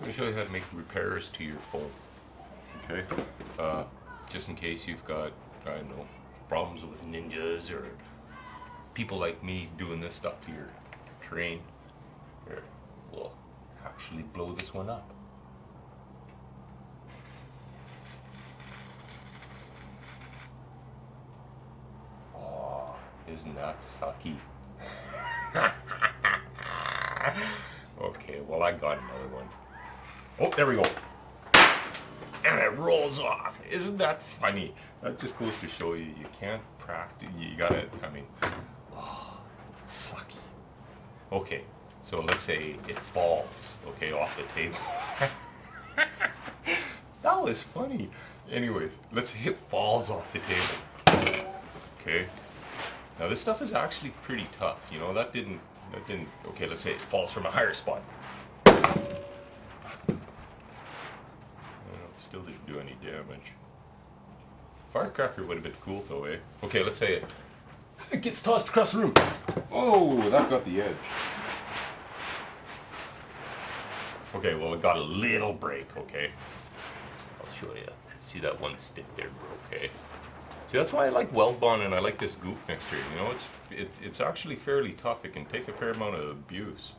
Let me show you how to make repairs to your phone. Okay? Just in case you've got, I don't know, problems with ninjas or people like me doing this stuff to your terrain. Here, we'll actually blow this one up. Oh, isn't that sucky? Okay, well I got another one. Oh, there we go. And it rolls off. Isn't that funny? That just goes to show you, you can't practice. You gotta, I mean, oh, sucky. Okay, so let's say it falls, okay, off the table. That was funny. Anyways, let's say it falls off the table. Okay. Now this stuff is actually pretty tough. You know, that didn't, okay, let's say it falls from a higher spot. Still didn't do any damage. Firecracker would have been cool though, eh? Okay, let's say it gets tossed across the room. Oh, that got the edge. Okay, well it got a little break, okay? I'll show you. See that one stick there broke, okay? See, that's why I like Weld Bond and I like this goop mixture. You know, it's actually fairly tough. It can take a fair amount of abuse.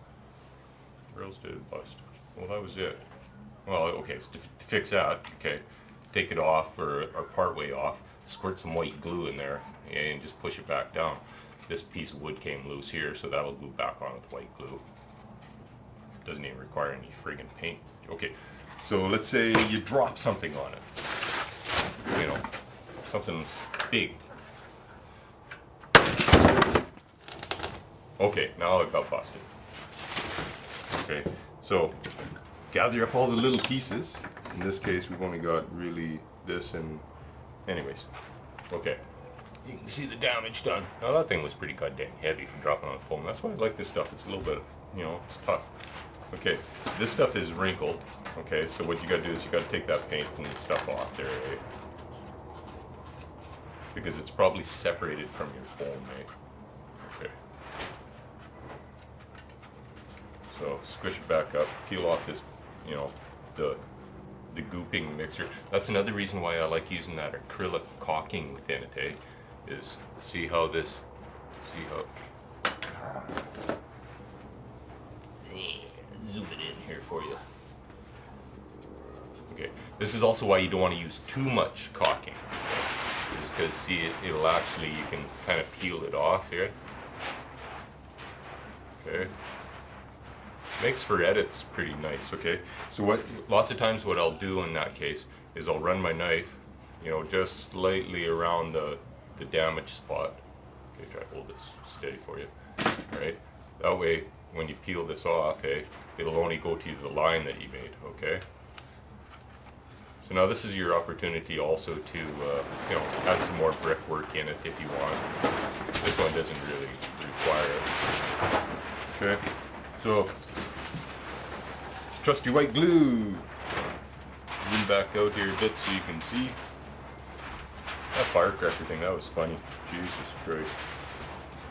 Where else did it bust? Well, that was it. Well, okay, so to fix that, okay, take it off or part way off, squirt some white glue in there, and just push it back down. This piece of wood came loose here, so that'll glue back on with white glue. Doesn't even require any friggin' paint. Okay, so let's say you drop something on it. You know, something big. Okay, now it got busted. Okay, so gather up all the little pieces. In this case, we've only got really this and... Anyways, okay. You can see the damage done. Now that thing was pretty goddamn heavy for dropping on foam. That's why I like this stuff. It's a little bit, you know, it's tough. Okay, this stuff is wrinkled. Okay, so what you gotta do is you gotta take that paint and stuff off there, eh? Because it's probably separated from your foam, eh? Okay. So squish it back up, peel off this, you know, the gooping mixture. That's another reason why I like using that acrylic caulking within it, eh? Is see how this, zoom it in here for you. Okay, this is also why you don't want to use too much caulking. Is because see, it'll actually, you can kind of peel it off here. Okay. Makes for edits pretty nice, okay? So what, lots of times what I'll do in that case is I'll run my knife, you know, just slightly around the damaged spot. Okay, try to hold this steady for you. Alright? That way, when you peel this off, hey, it'll only go to the line that you made, okay? So now this is your opportunity also to, you know, add some more brickwork in it if you want. This one doesn't really require it. Okay, so trusty white glue. Zoom back out here a bit so you can see. That firecracker thing, that was funny. Jesus Christ.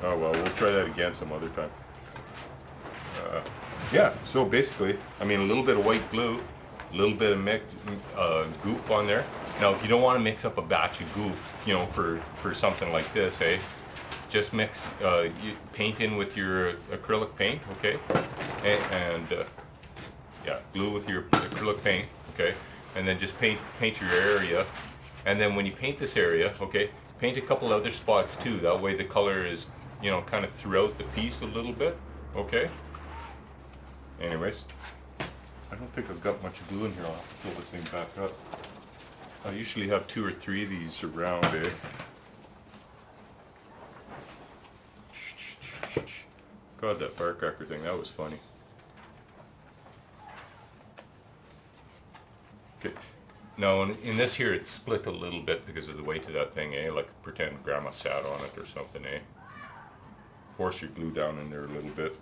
Oh well, we'll try that again some other time. Yeah, so basically, I mean, a little bit of white glue, a little bit of goop on there. Now, if you don't want to mix up a batch of goop, you know, for something like this, hey, just mix, you paint in with your acrylic paint, okay, and yeah, glue with your acrylic paint, okay, and then just paint your area, and then when you paint this area, okay, paint a couple other spots too. That way the color is, you know, kind of throughout the piece a little bit, okay. Anyways, I don't think I've got much glue in here. I'll have to pull this thing back up. I usually have 2 or 3 of these around, eh. God, that firecracker thing, that was funny. Okay, now in this here it's split a little bit because of the weight of that thing, eh? Like pretend grandma sat on it or something, eh? Force your glue down in there a little bit.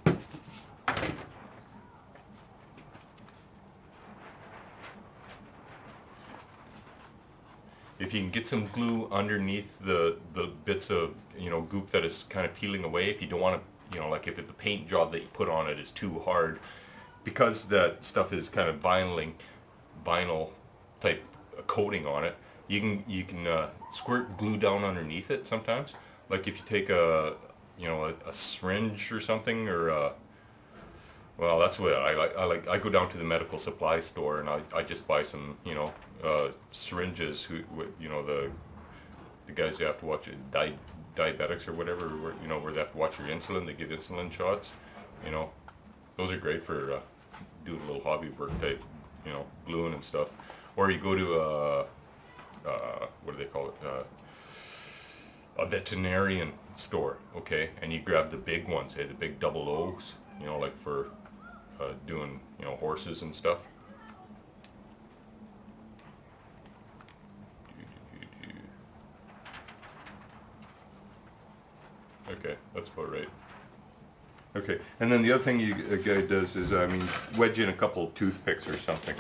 If you can get some glue underneath the bits of, you know, goop that is kind of peeling away, if you don't want to, you know, like if the paint job that you put on it is too hard, because that stuff is kind of vinyl type coating on it, you can squirt glue down underneath it sometimes. Like if you take a a syringe or something, or well, that's what I like. I go down to the medical supply store and I just buy some syringes. The guys you have to watch diabetics or whatever, where they have to watch your insulin. They give insulin shots. Those are great for doing a little hobby work type, gluing and stuff. Or you go to what do they call it? A veterinarian store, okay, and you grab the big ones, the big double O's, like for doing, horses and stuff. Okay, that's about right. Okay, and then the other thing a guy does is, wedge in a couple of toothpicks or something.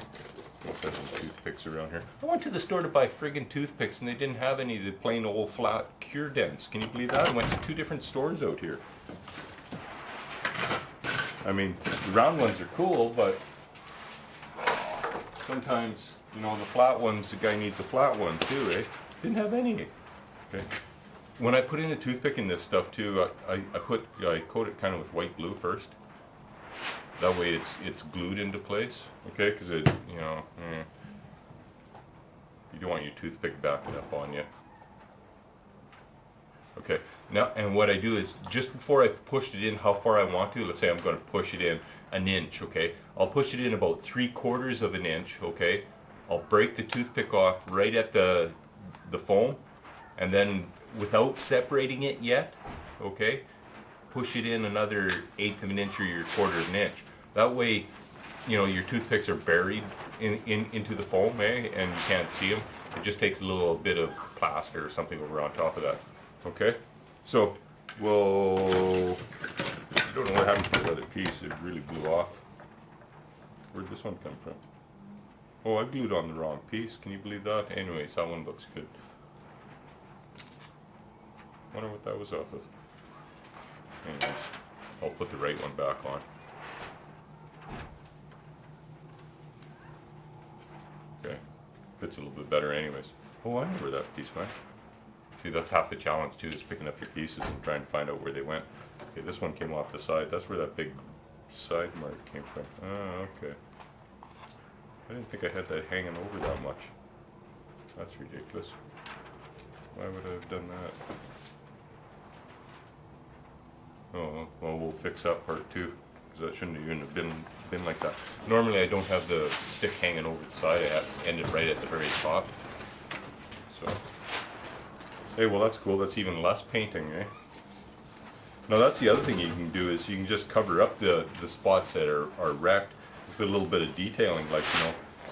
Let's have some toothpicks around here. I went to the store to buy friggin' toothpicks and they didn't have any of the plain old flat cure dents. Can you believe that? I went to 2 different stores out here. The round ones are cool, but sometimes, the flat ones, the guy needs a flat one too, eh? Didn't have any. Okay. When I put in a toothpick in this stuff too, I coat it kind of with white glue first. That way it's glued into place, okay? Because you don't want your toothpick backing up on you. Okay, now, and what I do is, just before I push it in how far I want to, let's say I'm going to push it in 1 inch, okay? I'll push it in about 3/4 of an inch, okay? I'll break the toothpick off right at the foam, and then without separating it yet, okay, push it in another 1/8 of an inch or your 1/4 of an inch. That way, your toothpicks are buried into the foam, and you can't see them. It just takes a little bit of plaster or something over on top of that. Okay, so I don't know what happened to the other piece. It really blew off. Where'd this one come from? Oh, I glued on the wrong piece. Can you believe that? Anyways, that one looks good. Wonder what that was off of. Anyways, I'll put the right one back on. Okay, fits a little bit better anyways. Oh, I know where that piece went. See, that's half the challenge too, is picking up your pieces and trying to find out where they went. Okay, this one came off the side. That's where that big side mark came from. Oh, okay. I didn't think I had that hanging over that much. That's ridiculous. Why would I have done that? Oh, well, we'll fix that part too, because that shouldn't even have been like that. Normally I don't have the stick hanging over the side. I have to end it right at the very top. So, hey, well, that's cool. That's even less painting, eh? Now that's the other thing you can do, is you can just cover up the spots that are wrecked with a little bit of detailing, like,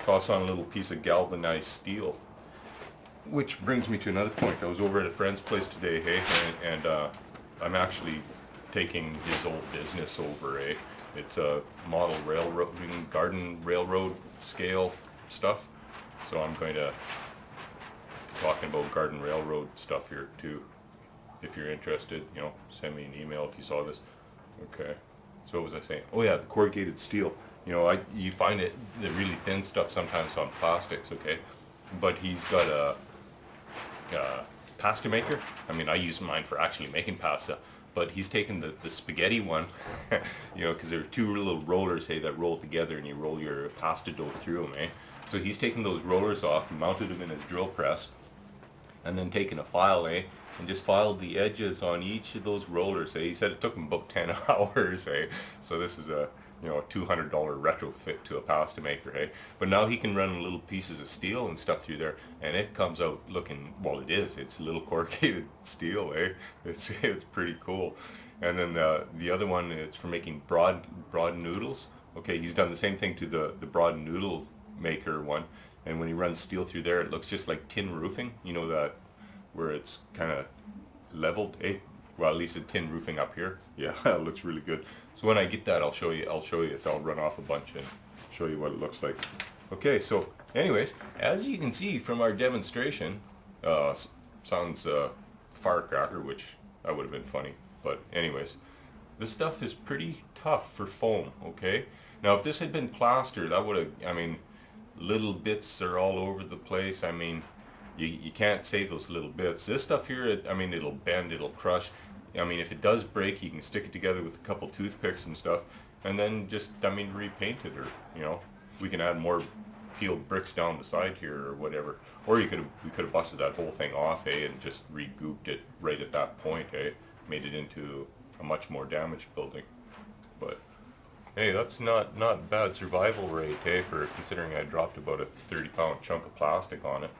toss on a little piece of galvanized steel. Which brings me to another point. I was over at a friend's place today, hey, and I'm actually taking his old business over, eh? It's a model railroading, garden railroad scale stuff. So I'm going to be talking about garden railroad stuff here too. If you're interested, send me an email if you saw this. Okay. So what was I saying? Oh yeah, the corrugated steel. You find the really thin stuff sometimes on plastics, okay? But he's got a pasta maker. I use mine for actually making pasta. But he's taken the spaghetti one, because there are 2 little rollers, hey, that roll together and you roll your pasta dough through them, eh? So he's taken those rollers off and mounted them in his drill press, and then taken a file, eh, and just filed the edges on each of those rollers, eh? He said it took him about 10 hours, eh? So this is a $200 retrofit to a pasta maker, hey? But now he can run little pieces of steel and stuff through there, and it comes out looking, well, it's little corrugated steel, eh? It's pretty cool. And then the other one, it's for making broad noodles. Okay, he's done the same thing to the broad noodle maker one, and when he runs steel through there, it looks just like tin roofing, that where it's kind of leveled, eh? Well, at least a tin roofing up here. Yeah, it looks really good. So when I get that, I'll show you it. I'll run off a bunch and show you what it looks like. Okay, so anyways, as you can see from our demonstration, sounds firecracker, which that would have been funny. But anyways, this stuff is pretty tough for foam, okay? Now, if this had been plaster, that would have, I mean, little bits are all over the place. I mean, you can't save those little bits. This stuff here, I mean, it'll bend, it'll crush. I mean, if it does break, you can stick it together with a couple toothpicks and stuff, and then just, I mean, repaint it, or, you know, we can add more peeled bricks down the side here or whatever. Or we could have busted that whole thing off, and just re-gooped it right at that point, made it into a much more damaged building. But hey, that's not bad survival rate, for considering I dropped about a 30-pound chunk of plastic on it.